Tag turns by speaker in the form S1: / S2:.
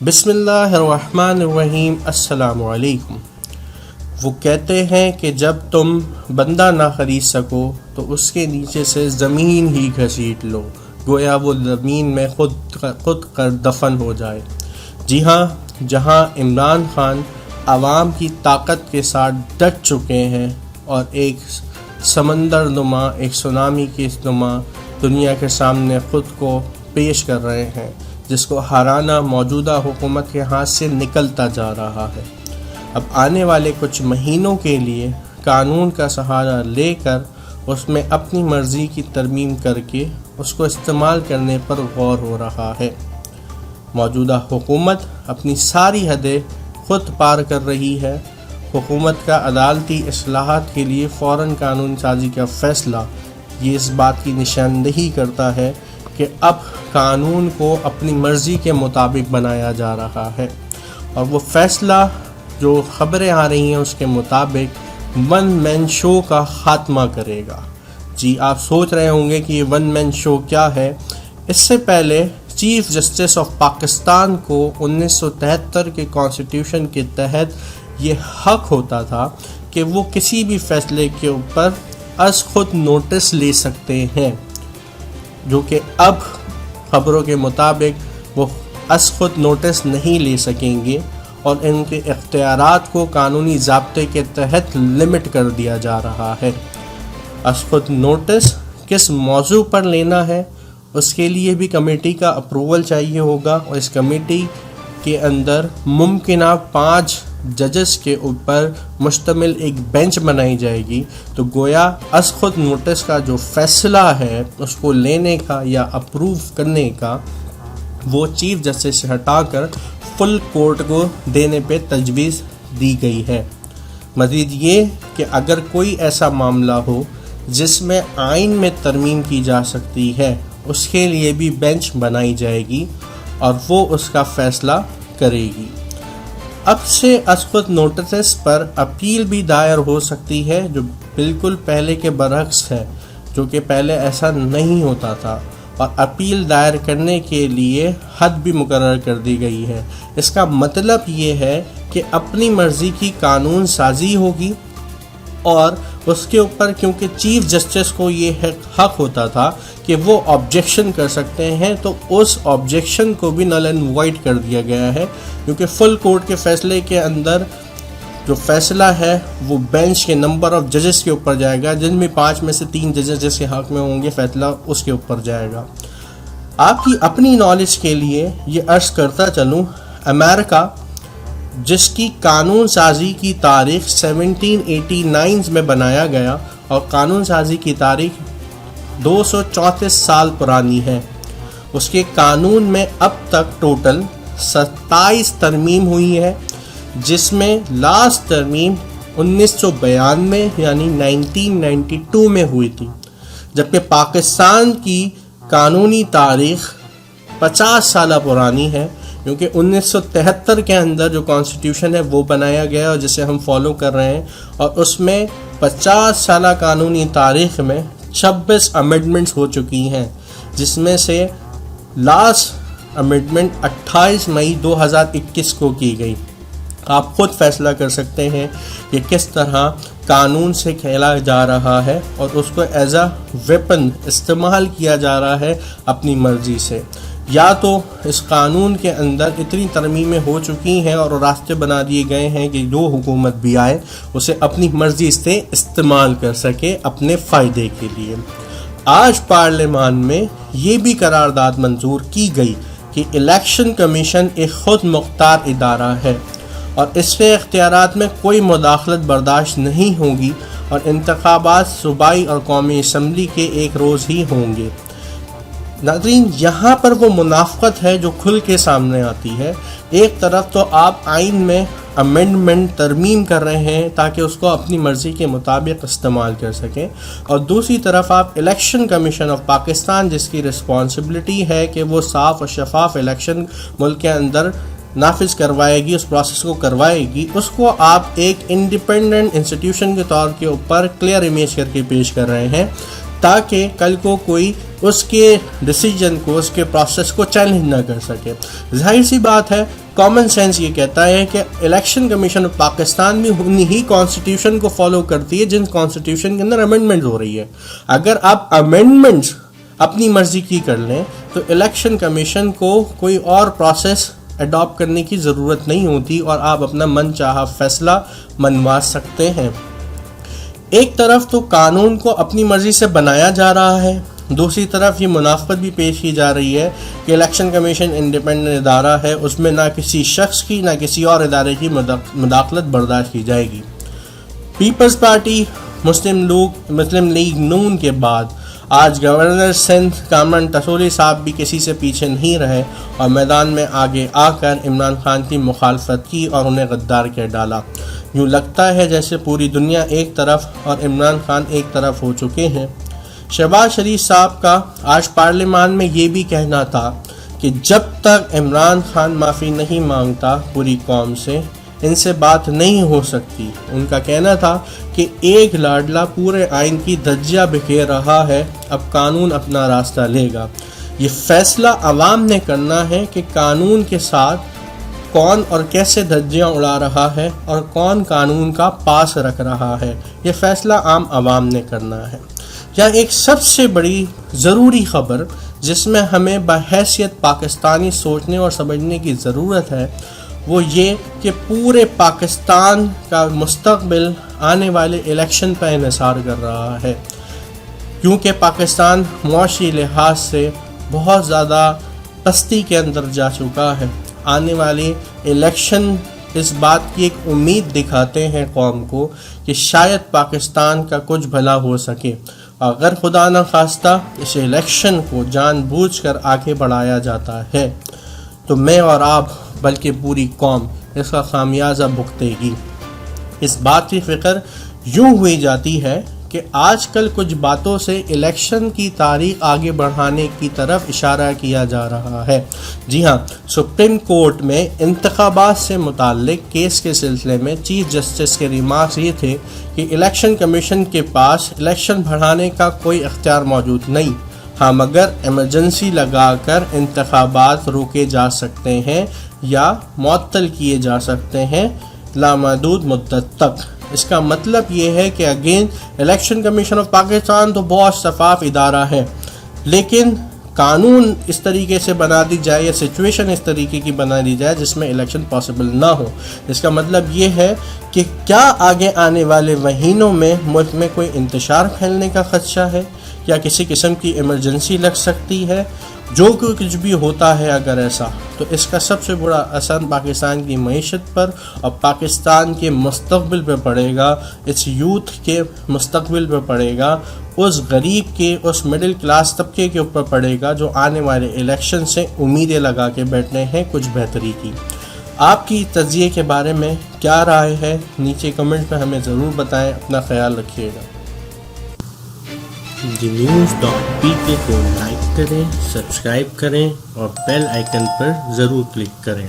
S1: بسم اللہ الرحمن الرحیم۔ السلام علیکم۔ وہ کہتے ہیں کہ جب تم بندہ نہ خرید سکو تو اس کے نیچے سے زمین ہی گھسیٹ لو، گویا وہ زمین میں خود کر دفن ہو جائے۔ جی ہاں، جہاں عمران خان عوام کی طاقت کے ساتھ ڈٹ چکے ہیں اور ایک سمندر نما، ایک سونامی کی نما دنیا کے سامنے خود کو پیش کر رہے ہیں، جس کو ہرانا موجودہ حکومت کے ہاتھ سے نکلتا جا رہا ہے۔ اب آنے والے کچھ مہینوں کے لیے قانون کا سہارا لے کر اس میں اپنی مرضی کی ترمیم کر کے اس کو استعمال کرنے پر غور ہو رہا ہے۔ موجودہ حکومت اپنی ساری حدیں خود پار کر رہی ہے۔ حکومت کا عدالتی اصلاحات کے لیے فوراً قانون سازی کا فیصلہ یہ اس بات کی نشاندہی کرتا ہے کہ اب قانون کو اپنی مرضی کے مطابق بنایا جا رہا ہے، اور وہ فیصلہ جو خبریں آ رہی ہیں اس کے مطابق ون مین شو کا خاتمہ کرے گا۔ جی، آپ سوچ رہے ہوں گے کہ یہ ون مین شو کیا ہے۔ اس سے پہلے چیف جسٹس آف پاکستان کو 1973 کے کانسٹیٹیوشن کے تحت یہ حق ہوتا تھا کہ وہ کسی بھی فیصلے کے اوپر از خود نوٹس لے سکتے ہیں، جو کہ اب خبروں کے مطابق وہ از خود نوٹس نہیں لے سکیں گے، اور ان کے اختیارات کو قانونی ضابطے کے تحت لمٹ کر دیا جا رہا ہے۔ از خود نوٹس کس موضوع پر لینا ہے، اس کے لیے بھی کمیٹی کا اپروول چاہیے ہوگا، اور اس کمیٹی کے اندر ممکنہ 5 ججز کے اوپر مشتمل ایک بینچ بنائی جائے گی۔ تو گویا از خود نوٹس کا جو فیصلہ ہے اس کو لینے کا یا اپروو کرنے کا، وہ چیف جسٹس سے ہٹا کر فل کورٹ کو دینے پہ تجویز دی گئی ہے۔ مزید یہ کہ اگر کوئی ایسا معاملہ ہو جس میں آئین میں ترمیم کی جا سکتی ہے، اس کے لیے بھی بینچ بنائی جائے گی اور وہ اس کا فیصلہ کرے گی۔ اب سے از خود نوٹسز پر اپیل بھی دائر ہو سکتی ہے، جو بالکل پہلے کے برعکس ہے، جو کہ پہلے ایسا نہیں ہوتا تھا، اور اپیل دائر کرنے کے لیے حد بھی مقرر کر دی گئی ہے۔ اس کا مطلب یہ ہے کہ اپنی مرضی کی قانون سازی ہوگی، اور اس کے اوپر کیونکہ چیف جسٹس کو یہ حق ہوتا تھا کہ وہ آبجیکشن کر سکتے ہیں، تو اس آبجیکشن کو بھی نل اینڈ وائڈ کر دیا گیا ہے، کیونکہ فل کورٹ کے فیصلے کے اندر جو فیصلہ ہے وہ بینچ کے نمبر آف ججز کے اوپر جائے گا، جن میں 5 میں سے 3 ججز جس کے حق میں ہوں گے فیصلہ اس کے اوپر جائے گا۔ آپ کی اپنی نالج کے لیے یہ عرض کرتا چلوں، امریکہ جس کی قانون سازی کی تاریخ 1789 میں بنایا گیا، اور قانون سازی کی تاریخ 234 سال پرانی ہے، اس کے قانون میں اب تک ٹوٹل 27 ترمیم ہوئی ہے، جس میں لاسٹ ترمیم 1992 یعنی 1992 میں ہوئی تھی، جبکہ پاکستان کی قانونی تاریخ 50 سالہ پرانی ہے، کیونکہ 1973 کے اندر جو کانسٹیٹیوشن ہے وہ بنایا گیا اور جسے ہم فالو کر رہے ہیں، اور اس میں 50 سالہ قانونی تاریخ میں 26 امینڈمنٹس ہو چکی ہیں، جس میں سے لاسٹ امینڈمنٹ 28 مئی 2021 کو کی گئی۔ آپ خود فیصلہ کر سکتے ہیں کہ کس طرح قانون سے کھیلا جا رہا ہے اور اس کو ایز اے ویپن استعمال کیا جا رہا ہے اپنی مرضی سے۔ یا تو اس قانون کے اندر اتنی ترمیمیں ہو چکی ہیں اور راستے بنا دیے گئے ہیں کہ جو حکومت بھی آئے اسے اپنی مرضی سے استعمال کر سکے اپنے فائدے کے لیے۔ آج پارلیمان میں یہ بھی قرارداد منظور کی گئی کہ الیکشن کمیشن ایک خود مختار ادارہ ہے، اور اس کے اختیارات میں کوئی مداخلت برداشت نہیں ہوگی، اور انتخابات صوبائی اور قومی اسمبلی کے ایک روز ہی ہوں گے۔ ناظرین، یہاں پر وہ منافقت ہے جو کھل کے سامنے آتی ہے۔ ایک طرف تو آپ آئین میں امینڈمنٹ ترمیم کر رہے ہیں تاکہ اس کو اپنی مرضی کے مطابق استعمال کر سکیں، اور دوسری طرف آپ الیکشن کمیشن آف پاکستان، جس کی رسپانسبلٹی ہے کہ وہ صاف اور شفاف الیکشن ملک کے اندر نافذ کروائے گی، اس پروسیس کو کروائے گی، اس کو آپ ایک انڈیپینڈنٹ انسٹیٹیوشن کے طور کے اوپر کلیئر امیج کر کے پیش کر رہے ہیں، تاکہ کل کو کوئی اس کے ڈیسیجن کو، اس کے پروسیس کو چیلنج نہ کر سکے۔ ظاہر سی بات ہے کامن سینس یہ کہتا ہے کہ الیکشن کمیشن آف پاکستان بھی انہی ہی کانسٹیٹیوشن کو فالو کرتی ہے جن کانسٹیٹیوشن کے اندر امینڈمنٹ ہو رہی ہے. اگر آپ امینڈمنٹس اپنی مرضی کی کر لیں تو الیکشن کمیشن کو کوئی اور پروسیس اڈاپٹ کرنے کی ضرورت نہیں ہوتی اور آپ اپنا من چاہا فیصلہ منوا سکتے ہیں. ایک طرف تو قانون کو اپنی مرضی سے بنایا جا رہا ہے، دوسری طرف یہ منافقت بھی پیش کی جا رہی ہے کہ الیکشن کمیشن انڈیپینڈنٹ ادارہ ہے، اس میں نہ کسی شخص کی نہ کسی اور ادارے کی مداخلت برداشت کی جائے گی. پیپلز پارٹی، مسلم لیگ نون کے بعد آج گورنر سندھ کامران ٹسولی صاحب بھی کسی سے پیچھے نہیں رہے اور میدان میں آگے آ کر عمران خان کی مخالفت کی اور انہیں غدار کہہ ڈالا. یوں لگتا ہے جیسے پوری دنیا ایک طرف اور عمران خان ایک طرف ہو چکے ہیں. شہباز شریف صاحب کا آج پارلیمان میں یہ بھی کہنا تھا کہ جب تک عمران خان معافی نہیں مانگتا پوری قوم سے، ان سے بات نہیں ہو سکتی. ان کا کہنا تھا کہ ایک لاڈلا پورے آئین کی دھجیاں بکھیر رہا ہے، اب قانون اپنا راستہ لے گا. یہ فیصلہ عوام نے کرنا ہے کہ قانون کے ساتھ کون اور کیسے دھجیاں اڑا رہا ہے اور کون قانون کا پاس رکھ رہا ہے. یہ فیصلہ عام عوام نے کرنا ہے. یا ایک سب سے بڑی ضروری خبر جس میں ہمیں بحیثیت پاکستانی سوچنے اور سمجھنے کی ضرورت ہے، وہ یہ کہ پورے پاکستان کا مستقبل آنے والے الیکشن پہ انحصار کر رہا ہے، کیونکہ پاکستان معاشی لحاظ سے بہت زیادہ پستی کے اندر جا چکا ہے. آنے والے الیکشن اس بات کی ایک امید دکھاتے ہیں قوم کو کہ شاید پاکستان کا کچھ بھلا ہو سکے. اگر خدا نہ خواستہ اس الیکشن کو جان بوجھ کر آگے بڑھایا جاتا ہے تو میں اور آپ بلکہ پوری قوم اس کا خامیازہ بھگتے گی. اس بات کی فکر یوں ہوئی جاتی ہے کہ آج کل کچھ باتوں سے الیکشن کی تاریخ آگے بڑھانے کی طرف اشارہ کیا جا رہا ہے. جی ہاں، سپریم کورٹ میں انتخابات سے متعلق کیس کے سلسلے میں چیف جسٹس کے ریمارکس یہ تھے کہ الیکشن کمیشن کے پاس الیکشن بڑھانے کا کوئی اختیار موجود نہیں. ہاں، مگر ایمرجنسی لگا کر انتخابات روکے جا سکتے ہیں یا معطل کیے جا سکتے ہیں لامحدود مدت تک. اس کا مطلب یہ ہے کہ again election commission of Pakistan تو بہت شفاف ادارہ ہے، لیکن قانون اس طریقے سے بنا دی جائے یا سچویشن اس طریقے کی بنا دی جائے جس میں الیکشن پاسبل نہ ہو. اس کا مطلب یہ ہے کہ کیا آگے آنے والے مہینوں میں ملک میں کوئی انتشار پھیلنے کا خدشہ ہے یا کسی قسم کی ایمرجنسی لگ سکتی ہے. جو کچھ بھی ہوتا ہے اگر ایسا، تو اس کا سب سے بڑا اثر پاکستان کی معیشت پر اور پاکستان کے مستقبل پہ پڑے گا، اس یوتھ کے مستقبل پہ پڑے گا، اس غریب کے، اس مڈل کلاس طبقے کے اوپر پڑے گا جو آنے والے الیکشن سے امیدیں لگا کے بیٹھے ہیں کچھ بہتری کی. آپ کی تجزیے کے بارے میں کیا رائے ہے؟ نیچے کمنٹ میں ہمیں ضرور بتائیں. اپنا خیال رکھیے گا. DNews.pk کو لائک کریں، سبسکرائب کریں اور بیل آئیکن پر ضرور کلک کریں.